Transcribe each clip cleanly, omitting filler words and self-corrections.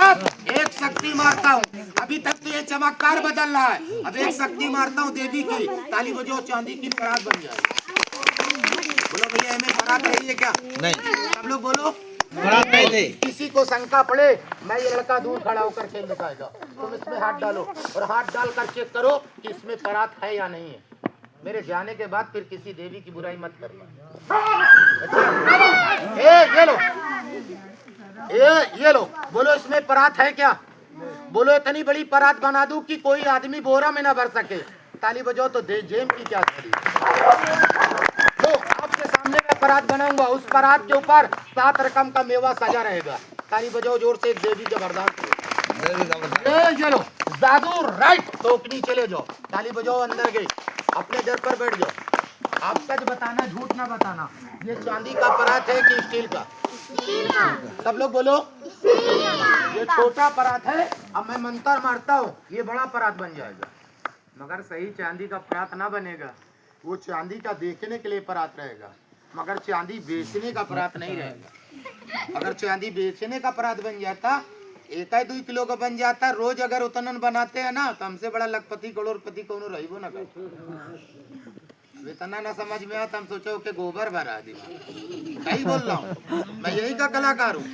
एक शक्ति मारता हूँ। अभी तक तो ये चमत्कार बदल रहा है, अब एक शक्ति मारता हूँ देवी की, ताली बजाओ, चांदी की परात बन जाए। बोलो भैया, हमें परात रही है क्या? नहीं। सब लोग बोलो परात नहीं थे। किसी को शंका पड़े, मैं ये लड़का दूर खड़ा होकर खेल दिखाएगा, तुम इसमें हाथ डालो और हाथ डाल कर चेक करो कि इसमें परात है या नहीं है। मेरे जाने के बाद फिर किसी देवी की बुराई मत करना। ये लो, ये लो, बोलो इसमें परात है क्या? बोलो इतनी बड़ी परात बना दूं कि कोई आदमी बोरा में ना भर सके। ताली बजाओ तो दे जेम की क्या करी। तो आपके सामने मैं परात बनाऊंगा, उस परात के ऊपर 7 रकम का मेवा सजा रहेगा। ताली बजाओ जोर से, देवी जबरदस्त। ये लो, जादू राइट, टोकनी चले जाओ। ताली बजाओ, अंदर गई, अपने डर पर बैठ जाओ। आप सच बताना, झूठ ना बताना। ये चांदी का परात है कि स्टील का? सब लोग बोलो, ये छोटा परात है। अब मैं मंत्र मारता हूँ, ये बड़ा परात बन जाएगा। मगर सही चांदी का परात ना बनेगा, वो चांदी का देखने के लिए परात रहेगा, मगर चांदी बेचने का परात नहीं रहेगा। अगर चांदी बेचने का परात बन जाता, 1-2 किलो का बन जाता, रोज अगर उतनन बनाते हैं ना, तो हमसे बड़ा लखपति करोड़पति कौन रही वो ना कर। इतना ना समझ में आता, हम सोचो कि गोबर भरा दी। सही बोल रहा हूँ, मैं यही का कलाकार हूँ।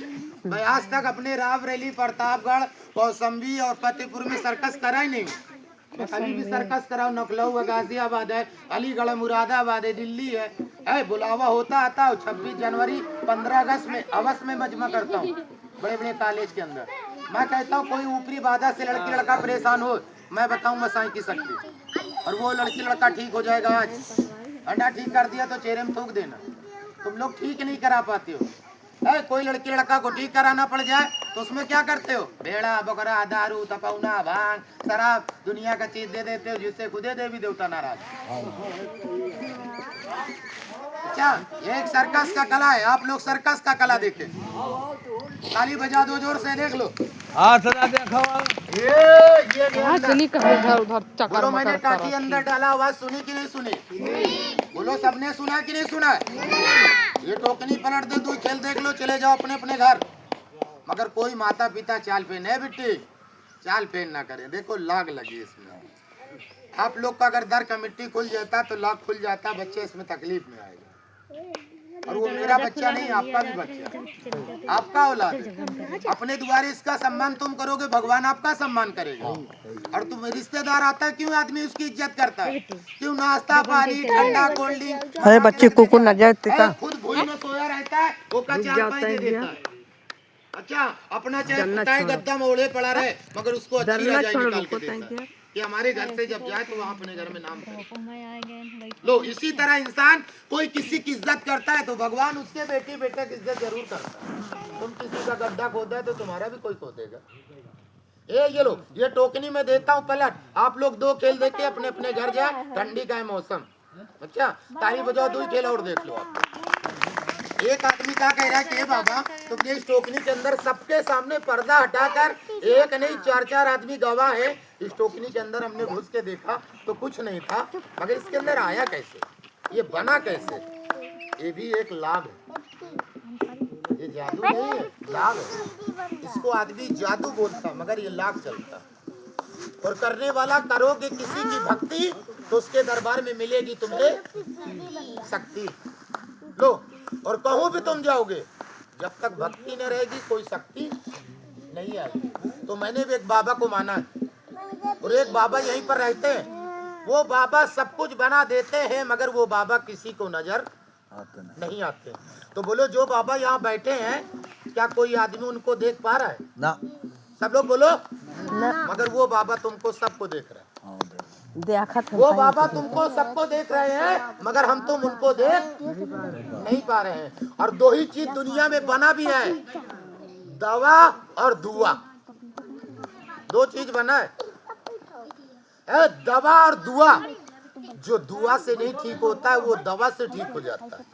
मैं आज तक अपने रावरेली, प्रतापगढ़, कौसम्बी और फतेहपुर में सर्कस करा ही नहीं। कभी भी सर्कस कराओ, लखनऊ है, गाजियाबाद है, अलीगढ़, मुरादाबाद है, दिल्ली है, बुलावा होता आता है। 26 जनवरी, 15 अगस्त में अवश्य में मजमा करता हूँ बड़े बड़े कॉलेज के अंदर। मैं कहता हूँ कोई ऊपरी बाधा से लड़की लड़का परेशान हो, मैं बताऊँ मसाई की शक्ति, और वो लड़की लड़का ठीक हो जाएगा। आज अंडा ठीक कर दिया तो चेहरे में थूक देना। तुम लोग ठीक नहीं करा पाते हो। कोई लड़की लड़का को ठीक कराना पड़ जाए तो उसमें क्या करते हो? भेड़ा बकरा, दारू, तपौना, भांग, शराब, दुनिया का चीज दे देते हो, जिससे खुदे देवी देवता नाराज। अच्छा, एक सर्कस का कला है, आप लोग सर्कस का कला देखें। ताली बजा दो जोर से, देख लो। बोलो, मैंने काठी अंदर डाला, आवाज सुनी कि नहीं सुनी? बोलो, सबने सुना कि नहीं सुना? ये टोकनी पलट दे, तू खेल देख लो, चले जाओ अपने अपने घर। मगर कोई माता पिता चाल फेन है बेटी, चाल फेन ना करे। देखो लाग लगी इसमें। आप लोग का अगर दर का मिट्टी खुल जाता तो लाग खुल जाता, बच्चे इसमें तकलीफ में आएगा। और वो मेरा बच्चा नहीं, आपका भी बच्चा, आपका औलाद है। अपने द्वारे इसका सम्मान तुम करोगे, भगवान आपका सम्मान करेगा। और तुम रिश्तेदार आता है, क्यों आदमी उसकी इज्जत करता है? क्यों? नाश्ता पानी, ठंडा, कोल्ड ड्रिंक। अरे बच्चे को न जाते, खुद भूल में सोया रहता है, वो का 4 पैसे देता है। अच्छा, अपना चाहे पिताए गद्दा में ओढ़े पड़ा रहे, मगर उसको अच्छी रजाई निकाल के देता है कि हमारे घर से जब जाए तो वहाँ अपने घर में नाम करे। लो, इसी तरह इंसान कोई किसी की इज्जत करता है तो भगवान उसके बेटी बेटे की इज्जत जरूर करता है। तुम किसी का गड्ढा खोदा है तो तुम्हारा भी कोई खोदेगा। ये लो, ये टोकनी में देता हूँ पलट। आप लोग 2 खेल देख के अपने अपने घर जाए, ठंडी का है मौसम। अच्छा, ताली बजाओ, 2 खेल और देख लो आप। एक आदमी क्या कह रहा है कि बाबा तुमने इस टोकनी के अंदर सबके सामने पर्दा हटाकर, एक नहीं 4-4 आदमी गवाह है, इस टोकनी के अंदर हमने घुस के देखा तो कुछ नहीं था, मगर इसके अंदर आया कैसे, ये बना कैसे? ये भी एक लाभ है, ये जादू नहीं है, लाभ है। इसको आदमी जादू बोलता, मगर ये लाभ चलता। और करने वाला, करोगे किसी की भक्ति तो उसके दरबार में मिलेगी तुम्हें शक्ति। लो, और कहूँ भी तुम जाओगे, जब तक भक्ति न रहेगी कोई शक्ति नहीं आएगी। तो मैंने भी एक बाबा को माना है, और एक बाबा यहीं पर रहते हैं। वो बाबा सब कुछ बना देते हैं, मगर वो बाबा किसी को नजर नहीं आते। तो बोलो, जो बाबा यहाँ बैठे हैं, क्या कोई आदमी उनको देख पा रहा है? ना। सब लोग बोलो ना। मगर वो बाबा तुमको सबको देख रहा है। वो बाबा तुमको सबको देख रहे हैं, मगर हम तुम उनको देख नहीं पा रहे हैं। और 2 ही चीज दुनिया में बना भी है, दवा और दुआ। 2 चीज बना है, दवा और दुआ। जो दुआ से नहीं ठीक होता है वो दवा से ठीक हो जाता है,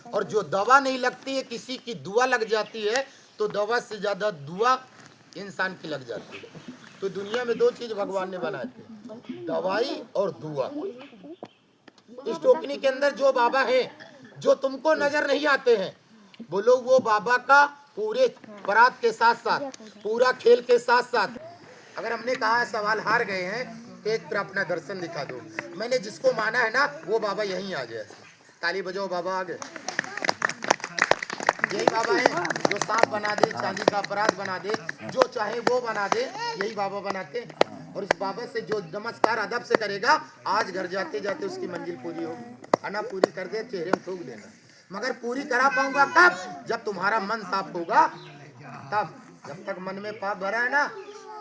और जो दवा नहीं लगती है, किसी की दुआ लग जाती है, तो दवा से ज्यादा दुआ इंसान की लग जाती है। तो दुनिया में 2 चीज भगवान ने बनाए थे, दवाई और दुआ। इस टोकनी के अंदर जो बाबा है, जो तुमको नजर नहीं आते हैं, बोलो वो बाबा का पूरे बारात के साथ साथ, पूरा खेल के साथ साथ। अगर हमने कहा सवाल हार गए हैं तो एक बार अपना दर्शन दिखा दो। मैंने जिसको माना है ना वो बाबा यहीं आ जाए। ताली बजाओ, बाबा आ गए। यही बाबा है जो सांप बना दे, चांदी का अपराध बना दे, जो चाहे वो बना दे, यही बाबा बनाते हैं। और इस बाबा से जो नमस्कार अदब से करेगा, आज घर जाते जाते उसकी मंजिल पूरी होगी। अना पूरी कर दे चेहरे में थूक देना, मगर पूरी करा पाऊंगा कब? जब तुम्हारा मन साफ होगा तब। जब तक मन में पाप भरा है ना,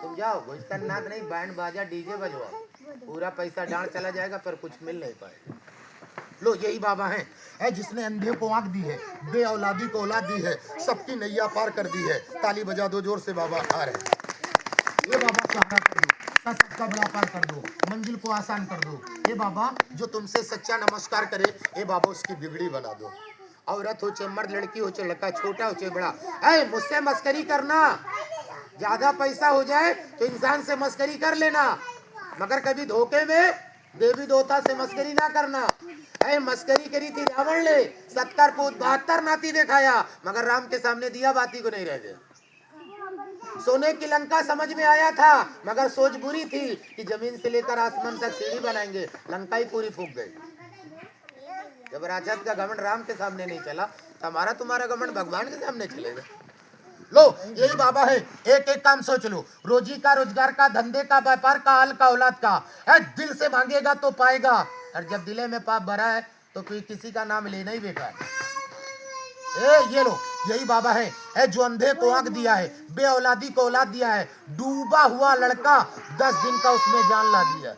तुम जाओ भोजनाथ नहीं, बैंड बाजा डीजे बजवाओ, पूरा पैसा डांड चला जाएगा पर कुछ मिल नहीं पाएगा। लो यही बाबा है जिसने अंधे को आंख दी है, बे औलादी को औलाद दी है, सबकी नैया पार कर दी है। ताली बजा दो जोर से, बाबा आ रहे हैं। ये बाबा सहारा कर दो, सबका बड़ा पार कर दो, मंजिल को आसान कर दो। ये बाबा जो तुमसे सच्चा नमस्कार करे, ये बाबा उसकी बिगड़ी बना दो। औरत हो चाहे मर्द, लड़की हो चाहे लड़का, छोटा हो चाहे बड़ा, ऐ मुझसे मस्करी करना। ज्यादा पैसा हो जाए तो इंसान से मस्करी कर लेना, मगर कभी धोखे में देवी देवता से मस्करी ना करना। ऐ मस्करी करी थी रावण ने, 70 पूत 72 नाती दिखाया, मगर राम के सामने दिया बाती को नहीं रह गए। सोने की लंका समझ में आया था, मगर सोच बुरी थी कि जमीन से लेकर आसमान तक सीढ़ी बनाएंगे, लंका ही पूरी फूक गई। जब राजद का घमंड राम के सामने नहीं चला, तो हमारा तुम्हारा घमंड भगवान के सामने चलेगा। लो यही बाबा है। एक एक काम सोच लो, रोजी का, रोजगार का, धंधे का, व्यापार का, हाल का, औलाद का है। दिल से मांगेगा तो पाएगा, और जब दिले में पाप भरा है तो कोई किसी का नाम लेना ही बेकार। ये लो यही बाबा है जो अंधे को आंख दिया है, बे औलादी को औलाद दिया है, डूबा हुआ लड़का 10 दिन का उसमें जान ला दिया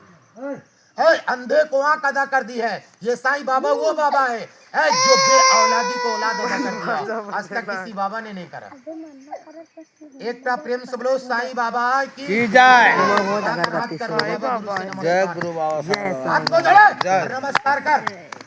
है, अंधे को आंख अदा कर दी है। ये साईं बाबा वो बाबा है जो बे औलादी को औलाद अदा कर दिया, आज तक किसी बाबा ने नहीं करा। एक प्रेम से बोलो साईं बाबा की जय। जय गुरु बाबा। हाथ को जोड़े, नमस्कार कर,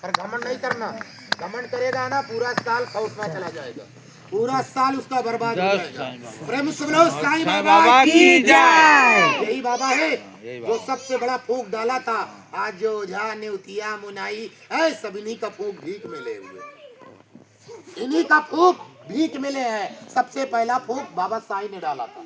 पर घमंड नहीं करना। घमंड करेगा ना पूरा साल खौफ में चला जाएगा, पूरा साल उसका बर्बाद हो जाएगा। प्रेम से बोलो साईं बाबा की जय। यही बाबा है जो सबसे बड़ा फूंक डाला था, आज जो ओझा नेवतिया मुनाई है, सब इन्हीं का फूंक भीख मिले हुए, इन्हीं का फूंक भीख मिले हैं। सबसे पहला फूंक बाबा साईं ने डाला था,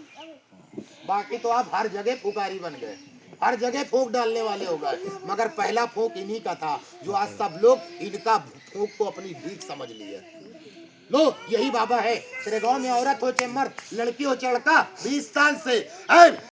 बाकी तो आप हर जगह फुकारी बन गए, हर जगह फूंक डालने वाले हो गए, मगर पहला फूंक इन्हीं का था, जो आज सब लोग इनका फूंक को अपनी भीख समझ लिए। लो यही बाबा है। तेरे गांव में औरत हो चाहे मर्द, लड़की हो चाहे लड़का, 20 साल से